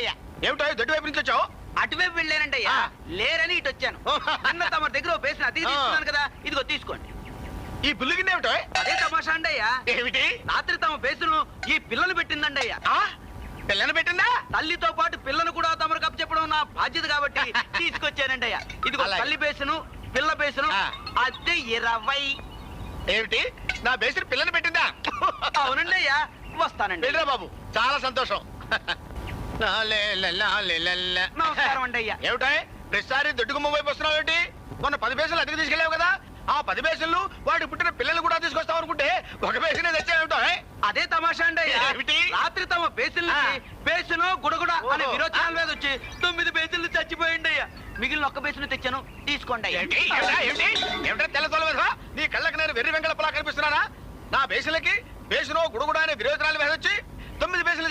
అయ్యా. ఏమిటో దొడ్డు వైపు నుంచి వచ్చావు? అటువైపు వెళ్ళానంటే అయ్యా, లేరని ఇటు వచ్చాను. అన్న తమ దగ్గర ఓ బేసిన అతికి తీసుకున్నాను కదా, ఇదిగో తీసుకోండి. ఈ బుల్లి గిన్నె ఏమిటో? అదే తమాషా అండి అయ్యా. ఏమిటి? రాత్రి తమ బేసును ఈ పిల్లలు పెట్టిందండి అయ్యా. పిల్లని పెట్టిందా? తల్లితో పాటు పిల్లను కూడా తమరు కప్పు చెప్పడం నా బాధ్యత కాబట్టి తీసుకొచ్చానండి అయ్యా. ఇదిగో అలాగే. తల్లి బేసును పిల్ల బేసును అద్దె 20. ఏమిటి? నా బేసిన పిల్లని పెట్టిందా? అవునండి అయ్యా, వస్తానండి. వెళ్ళరా బాబు, చాలా సంతోషం. నమస్కారం అండి అయ్యా. ఏమిటో ప్రతిసారి దొడ్డుగుమ్మ వైపు వస్తున్నావు ఏంటి? మొన్న 10 పైసలు అద్దెకి తీసుకెళ్ళావు కదా, ఆ 10 పైసలు వాడి పుట్టిన పిల్లలు కూడా తీసుకొస్తావు అనుకుంటే ఒక పైసనే తెచ్చావుటో? అదే తమాషా అండి అయ్యా. ఏమిటి? రాత్రి తమ బేసుల్ని బేసును గుడగుడ అనే ఓహో. విరోచనాల మీద వచ్చి 9 బేసులు చచ్చిపోయింది అయ్యా. మిగిలిన ఒక్క బేసును తెచ్చాను, తీసుకోండి అయ్యా. ఏమిటో తెల్ల తోల మీద నీ కళ్ళకి నేను వెర్రి వెంగళప్పలా కనిపిస్తున్నానా? నా బేసులకి బేసునో గుడుగుడా అనే విరోచనాల మీద వచ్చి 9 బేసులు